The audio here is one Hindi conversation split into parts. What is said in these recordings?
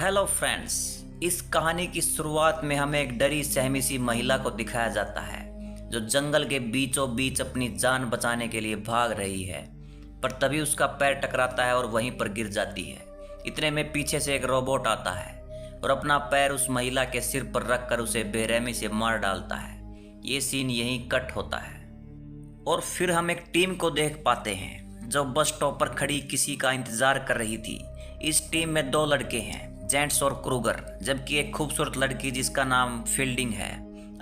Hello friends. इस कहानी की शुरुआत में हमें एक डरी सहमी सी महिला को दिखाया जाता है जो जंगल के बीचों बीच अपनी जान बचाने के लिए भाग रही है, पर तभी उसका पैर टकराता है और वहीं पर गिर जाती है। इतने में पीछे से एक रोबोट आता है और अपना पैर उस महिला के सिर पर रखकर उसे बेरहमी से मार डालता है। ये सीन यहीं कट होता है और फिर हम एक टीम को देख पाते हैं जो बस स्टॉप पर खड़ी किसी का इंतजार कर रही थी। इस टीम में दो लड़के हैं, जेंट्स और क्रूगर, जबकि एक खूबसूरत लड़की जिसका नाम फील्डिंग है।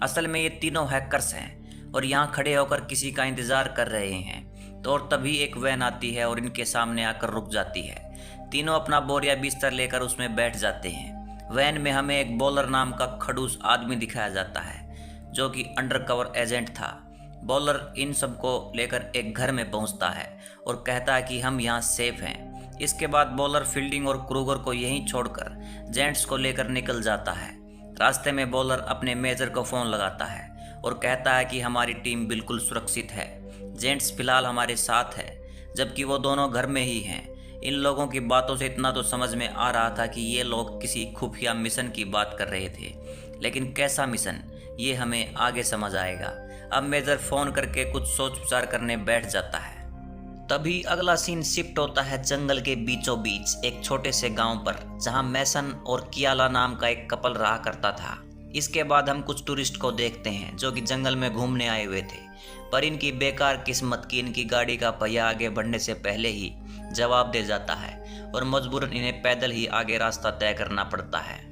असल में ये तीनों हैकर्स हैं और यहाँ खड़े होकर किसी का इंतजार कर रहे हैं। तो और तभी एक वैन आती है और इनके सामने आकर रुक जाती है। तीनों अपना बोरिया बिस्तर लेकर उसमें बैठ जाते हैं। वैन में हमें एक बॉलर नाम का खड़ूस आदमी दिखाया जाता है जो कि अंडरकवर एजेंट था। बॉलर इन सबको लेकर एक घर में पहुंचता है और कहता है कि हम यहाँ सेफ हैं। इसके बाद बॉलर फील्डिंग और क्रूगर को यहीं छोड़कर जेंट्स को लेकर निकल जाता है। रास्ते में बॉलर अपने मेजर को फ़ोन लगाता है और कहता है कि हमारी टीम बिल्कुल सुरक्षित है, जेंट्स फिलहाल हमारे साथ है, जबकि वो दोनों घर में ही हैं। इन लोगों की बातों से इतना तो समझ में आ रहा था कि ये लोग किसी खुफिया मिशन की बात कर रहे थे, लेकिन कैसा मिशन ये हमें आगे समझ आएगा। अब मेजर फ़ोन करके कुछ सोच विचार करने बैठ जाता है। तभी अगला सीन शिफ्ट होता है जंगल के बीचों बीच एक छोटे से गांव पर, जहां मैसन और कियाला नाम का एक कपल रहा करता था। इसके बाद हम कुछ टूरिस्ट को देखते हैं जो कि जंगल में घूमने आए हुए थे, पर इनकी बेकार किस्मत की इनकी गाड़ी का पहिया आगे बढ़ने से पहले ही जवाब दे जाता है और मजबूरन इन्हें पैदल ही आगे रास्ता तय करना पड़ता है।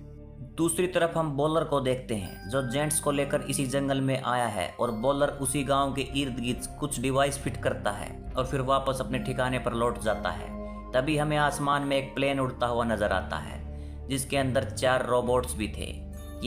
दूसरी तरफ हम बॉलर को देखते हैं जो जेंट्स को लेकर इसी जंगल में आया है और बॉलर उसी गांव के इर्द गिर्द कुछ डिवाइस फिट करता है और फिर वापस अपने ठिकाने पर लौट जाता है। तभी हमें आसमान में एक प्लेन उड़ता हुआ नजर आता है जिसके अंदर 4 रोबोट्स भी थे।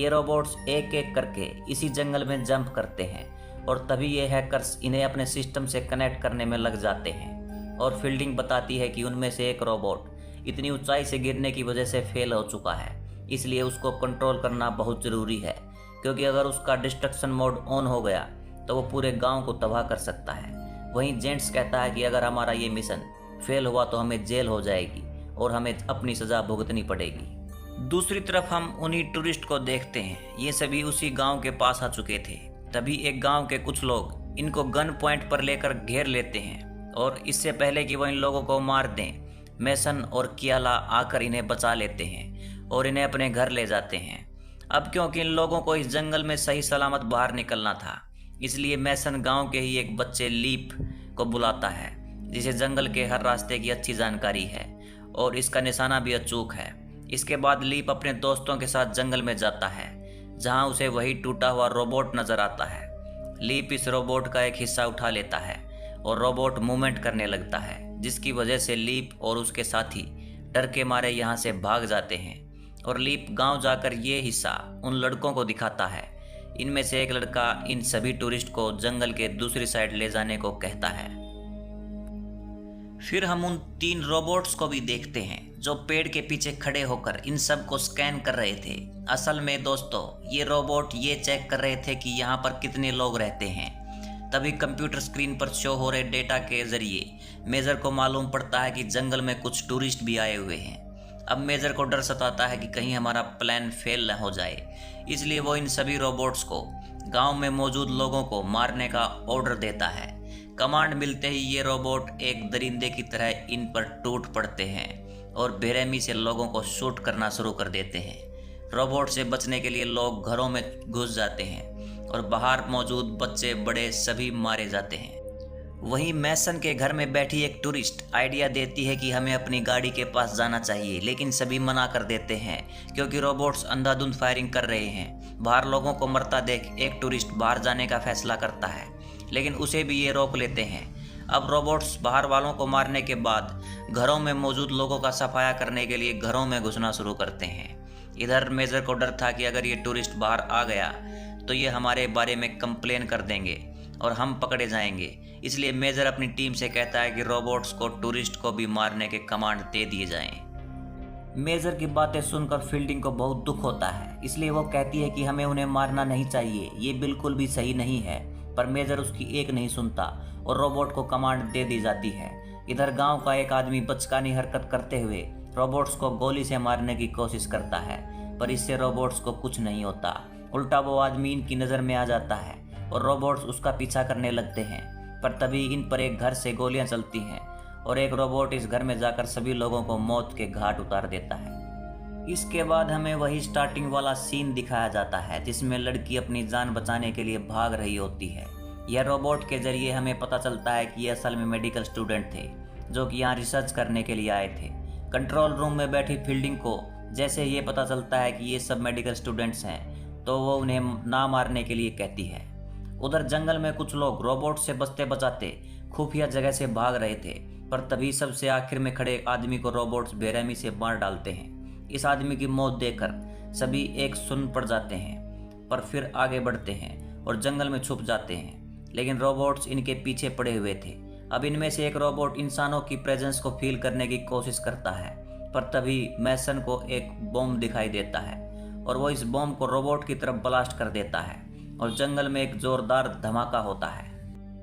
ये रोबोट्स एक एक करके इसी जंगल में जंप करते हैं और तभी ये हैकर्स इन्हें अपने सिस्टम से कनेक्ट करने में लग जाते हैं और फील्डिंग बताती है कि उनमें से एक रोबोट इतनी ऊंचाई से गिरने की वजह से फेल हो चुका है, इसलिए उसको कंट्रोल करना बहुत ज़रूरी है, क्योंकि अगर उसका डिस्ट्रक्शन मोड ऑन हो गया तो वो पूरे गांव को तबाह कर सकता है। वहीं जेंट्स कहता है कि अगर हमारा ये मिशन फेल हुआ तो हमें जेल हो जाएगी और हमें अपनी सज़ा भुगतनी पड़ेगी। दूसरी तरफ हम उन्हीं टूरिस्ट को देखते हैं। ये सभी उसी गांव के पास आ चुके थे। तभी एक गांव के कुछ लोग इनको गन पॉइंट पर लेकर घेर लेते हैं और इससे पहले कि वो इन लोगों को मार दें, मैसन और कियाला आकर इन्हें बचा लेते हैं और इन्हें अपने घर ले जाते हैं। अब क्योंकि इन लोगों को इस जंगल में सही सलामत बाहर निकलना था, इसलिए मैसन गांव के ही एक बच्चे लीप को बुलाता है जिसे जंगल के हर रास्ते की अच्छी जानकारी है और इसका निशाना भी अचूक है। इसके बाद लीप अपने दोस्तों के साथ जंगल में जाता है जहां उसे वही टूटा हुआ रोबोट नजर आता है। लीप इस रोबोट का एक हिस्सा उठा लेता है और रोबोट मूवमेंट करने लगता है, जिसकी वजह से लीप और उसके साथी डर के मारे यहाँ से भाग जाते हैं और लीप गांव जाकर ये हिस्सा उन लड़कों को दिखाता है। इनमें से एक लड़का इन सभी टूरिस्ट को जंगल के दूसरी साइड ले जाने को कहता है। फिर हम उन 3 रोबोट्स को भी देखते हैं जो पेड़ के पीछे खड़े होकर इन सब को स्कैन कर रहे थे। असल में दोस्तों, ये रोबोट ये चेक कर रहे थे कि यहाँ पर कितने लोग रहते हैं। तभी कंप्यूटर स्क्रीन पर शो हो रहे डेटा के जरिए मेजर को मालूम पड़ता है कि जंगल में कुछ टूरिस्ट भी आए हुए हैं। अब मेजर को डर सताता है कि कहीं हमारा प्लान फेल न हो जाए, इसलिए वो इन सभी रोबोट्स को गांव में मौजूद लोगों को मारने का ऑर्डर देता है। कमांड मिलते ही ये रोबोट एक दरिंदे की तरह इन पर टूट पड़ते हैं और बेरहमी से लोगों को शूट करना शुरू कर देते हैं। रोबोट से बचने के लिए लोग घरों में घुस जाते हैं और बाहर मौजूद बच्चे बड़े सभी मारे जाते हैं। वहीं मैसन के घर में बैठी एक टूरिस्ट आइडिया देती है कि हमें अपनी गाड़ी के पास जाना चाहिए, लेकिन सभी मना कर देते हैं क्योंकि रोबोट्स अंधाधुंध फायरिंग कर रहे हैं। बाहर लोगों को मरता देख एक टूरिस्ट बाहर जाने का फैसला करता है, लेकिन उसे भी ये रोक लेते हैं। अब रोबोट्स बाहर वालों को मारने के बाद घरों में मौजूद लोगों का सफाया करने के लिए घरों में घुसना शुरू करते हैं। इधर मेजर को डर था कि अगर ये टूरिस्ट बाहर आ गया तो ये हमारे बारे में कंप्लेन कर देंगे और हम पकड़े जाएंगे, इसलिए मेजर अपनी टीम से कहता है कि रोबोट्स को टूरिस्ट को भी मारने के कमांड दे दिए जाएं। मेजर की बातें सुनकर फील्डिंग को बहुत दुख होता है, इसलिए वो कहती है कि हमें उन्हें मारना नहीं चाहिए, ये बिल्कुल भी सही नहीं है। पर मेजर उसकी एक नहीं सुनता और रोबोट को कमांड दे दी जाती है। इधर गांव का एक आदमी बचकानी हरकत करते हुए रोबोट्स को गोली से मारने की कोशिश करता है, पर इससे रोबोट्स को कुछ नहीं होता। उल्टा वो आदमी इनकी नज़र में आ जाता है और रोबोट्स उसका पीछा करने लगते हैं। पर तभी इन पर एक घर से गोलियां चलती हैं और एक रोबोट इस घर में जाकर सभी लोगों को मौत के घाट उतार देता है। इसके बाद हमें वही स्टार्टिंग वाला सीन दिखाया जाता है जिसमें लड़की अपनी जान बचाने के लिए भाग रही होती है। यह रोबोट के जरिए हमें पता चलता है कि ये असल में मेडिकल स्टूडेंट थे जो कि यहाँ रिसर्च करने के लिए आए थे। कंट्रोल रूम में बैठी फील्डिंग को जैसे ये पता चलता है कि ये सब मेडिकल स्टूडेंट्स हैं तो वो उन्हें ना मारने के लिए कहती है। उधर जंगल में कुछ लोग रोबोट से बचते बचाते खुफिया जगह से भाग रहे थे, पर तभी सबसे आखिर में खड़े आदमी को रोबोट्स बेरहमी से मार डालते हैं। इस आदमी की मौत देखकर सभी एक सुन पड़ जाते हैं, पर फिर आगे बढ़ते हैं और जंगल में छुप जाते हैं, लेकिन रोबोट्स इनके पीछे पड़े हुए थे। अब इनमें से एक रोबोट इंसानों की प्रेजेंस को फील करने की कोशिश करता है, पर तभी मैसन को एक बॉम्ब दिखाई देता है और वो इस बॉम्ब को रोबोट की तरफ ब्लास्ट कर देता है और जंगल में एक जोरदार धमाका होता है।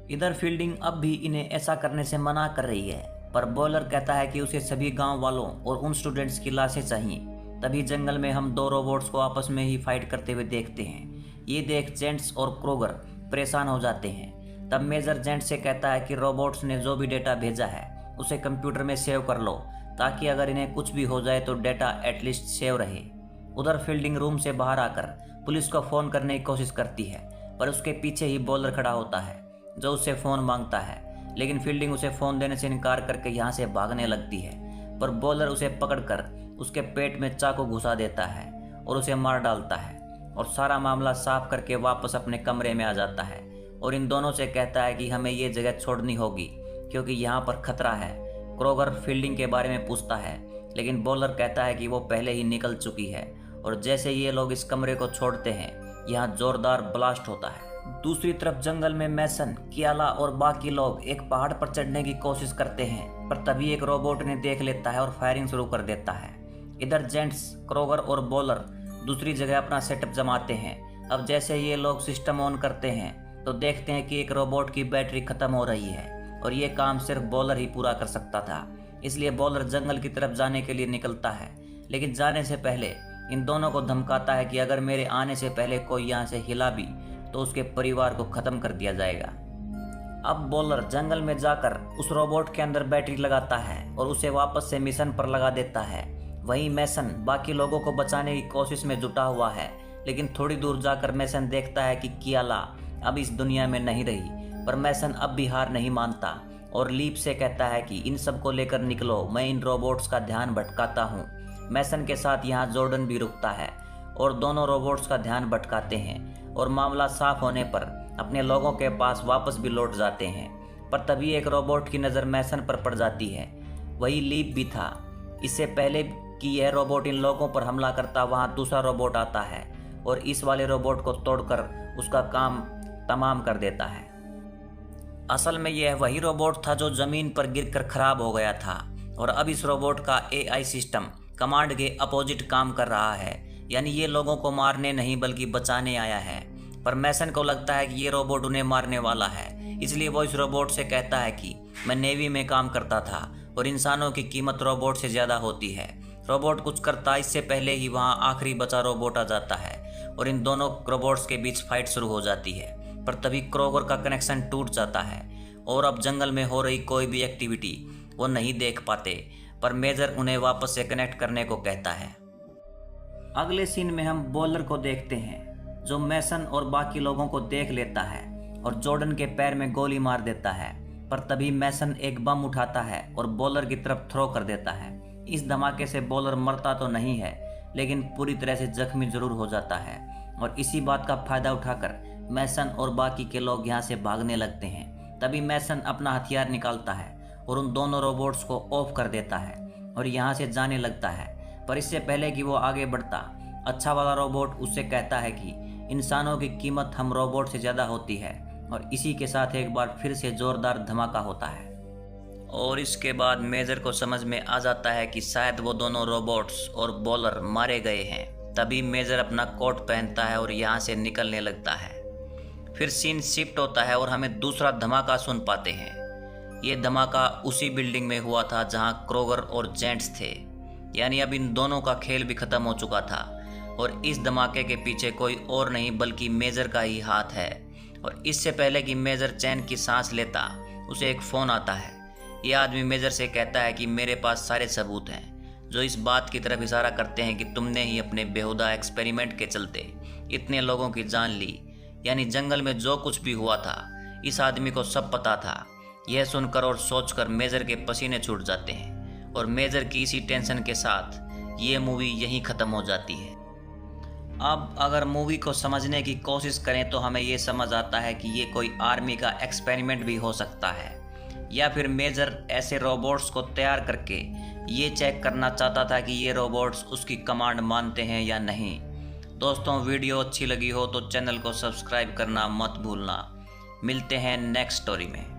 इधर फील्डिंग अब भी इन्हें ऐसा करने से मना कर रही है, पर बॉलर कहता है कि उसे सभी गांव वालों और उन स्टूडेंट्स की लाशें चाहिए। तभी जंगल में हम दो रोबोट्स को आपस में ही फाइट करते हुए देखते हैं। ये देख जेंट्स और क्रोगर परेशान हो जाते हैं। तब मेजर जेंट से कहता है कि रोबोट्स ने जो भी डेटा भेजा है उसे कंप्यूटर में सेव कर लो, ताकि अगर इन्हें कुछ भी हो जाए तो डेटा एटलीस्ट सेव रहे। उधर फील्डिंग रूम से बाहर आकर पुलिस को फ़ोन करने की कोशिश करती है, पर उसके पीछे ही बॉलर खड़ा होता है जो उससे फ़ोन मांगता है, लेकिन फील्डिंग उसे फ़ोन देने से इनकार करके यहाँ से भागने लगती है। पर बॉलर उसे पकड़कर उसके पेट में चाकू घुसा देता है और उसे मार डालता है और सारा मामला साफ करके वापस अपने कमरे में आ जाता है और इन दोनों से कहता है कि हमें ये जगह छोड़नी होगी क्योंकि यहाँ पर खतरा है। क्रोगर फील्डिंग के बारे में पूछता है, लेकिन बॉलर कहता है कि वो पहले ही निकल चुकी है और जैसे ये लोग इस कमरे को छोड़ते हैं यहाँ जोरदार ब्लास्ट होता है। दूसरी तरफ जंगल में मैसन, कियाला और बाकी लोग एक पहाड़ पर चढ़ने की कोशिश करते हैं, पर तभी एक रोबोट इन्हें देख लेता है और फायरिंग शुरू कर देता है। इधर जेंट्स, क्रोगर और बॉलर दूसरी जगह अपना सेटअप जमाते हैं। अब जैसे ये लोग सिस्टम ऑन करते हैं तो देखते हैं कि एक रोबोट की बैटरी खत्म हो रही है और ये काम सिर्फ बॉलर ही पूरा कर सकता था। इसलिए बॉलर जंगल की तरफ जाने के लिए निकलता है, लेकिन जाने से पहले इन दोनों को धमकाता है कि अगर मेरे आने से पहले कोई यहाँ से हिला भी तो उसके परिवार को खत्म कर दिया जाएगा। अब बॉलर जंगल में जाकर उस रोबोट के अंदर बैटरी लगाता है और उसे वापस से मिशन पर लगा देता है। वहीं मैसन बाकी लोगों को बचाने की कोशिश में जुटा हुआ है, लेकिन थोड़ी दूर जाकर मैसन देखता है कि कियाला अब इस दुनिया में नहीं रही, पर मैसन अब भी हार नहीं मानता और लीप से कहता है कि इन सबको लेकर निकलो, मैं इन रोबोट्स का ध्यान भटकाता हूँ। मैसन के साथ यहाँ जॉर्डन भी रुकता है और दोनों रोबोट्स का ध्यान भटकाते हैं और मामला साफ होने पर अपने लोगों के पास वापस भी लौट जाते हैं। पर तभी एक रोबोट की नज़र मैसन पर पड़ जाती है, वही लीप भी था। इससे पहले कि यह रोबोट इन लोगों पर हमला करता वहाँ दूसरा रोबोट आता है और इस वाले रोबोट को तोड़कर उसका काम तमाम कर देता है। असल में यह वही रोबोट था जो ज़मीन पर गिरकर खराब हो गया था और अब इस रोबोट का AI सिस्टम कमांड के अपोजिट काम कर रहा है, यानी ये लोगों को मारने नहीं बल्कि बचाने आया है। पर मैसन को लगता है कि ये रोबोट उन्हें मारने वाला है, इसलिए वो इस रोबोट से कहता है कि मैं नेवी में काम करता था और इंसानों की कीमत रोबोट से ज़्यादा होती है। रोबोट कुछ करता इससे पहले ही वहाँ आखिरी बचा रोबोट आ जाता है और इन दोनों रोबोट्स के बीच फाइट शुरू हो जाती है। पर तभी क्रोगर का कनेक्शन टूट जाता है और अब जंगल में हो रही कोई भी एक्टिविटी वो नहीं देख पाते, पर मेजर उन्हें वापस से कनेक्ट करने को कहता है। अगले सीन में हम बॉलर को देखते हैं जो मैसन और बाकी लोगों को देख लेता है और जॉर्डन के पैर में गोली मार देता है। पर तभी मैसन एक बम उठाता है और बॉलर की तरफ थ्रो कर देता है। इस धमाके से बॉलर मरता तो नहीं है, लेकिन पूरी तरह से जख्मी जरूर हो जाता है और इसी बात का फायदा उठाकर मैसन और बाकी के लोग यहाँ से भागने लगते हैं। तभी मैसन अपना हथियार निकालता है और उन दोनों रोबोट्स को ऑफ कर देता है और यहाँ से जाने लगता है। पर इससे पहले कि वो आगे बढ़ता, अच्छा वाला रोबोट उससे कहता है कि इंसानों की कीमत हम रोबोट से ज़्यादा होती है और इसी के साथ एक बार फिर से ज़ोरदार धमाका होता है और इसके बाद मेजर को समझ में आ जाता है कि शायद वो दोनों रोबोट्स और बॉलर मारे गए हैं। तभी मेजर अपना कोट पहनता है और यहाँ से निकलने लगता है। फिर सीन शिफ्ट होता है और हमें दूसरा धमाका सुन पाते हैं। ये धमाका उसी बिल्डिंग में हुआ था जहाँ क्रोगर और जेंट्स थे। यानी अब इन दोनों का खेल भी खत्म हो चुका था और इस धमाके के पीछे कोई और नहीं बल्कि मेजर का ही हाथ है। और इससे पहले कि मेजर चैन की सांस लेता, उसे एक फ़ोन आता है। ये आदमी मेजर से कहता है कि मेरे पास सारे सबूत हैं जो इस बात की तरफ इशारा करते हैं कि तुमने ही अपने बेहुदा एक्सपेरिमेंट के चलते इतने लोगों की जान ली। यानी जंगल में जो कुछ भी हुआ था इस आदमी को सब पता था। यह सुनकर और सोचकर मेजर के पसीने छूट जाते हैं और मेजर की इसी टेंशन के साथ ये मूवी यहीं ख़त्म हो जाती है। अब अगर मूवी को समझने की कोशिश करें तो हमें ये समझ आता है कि ये कोई आर्मी का एक्सपेरिमेंट भी हो सकता है, या फिर मेजर ऐसे रोबोट्स को तैयार करके ये चेक करना चाहता था कि ये रोबोट्स उसकी कमांड मानते हैं या नहीं। दोस्तों, वीडियो अच्छी लगी हो तो चैनल को सब्सक्राइब करना मत भूलना। मिलते हैं नेक्स्ट स्टोरी में।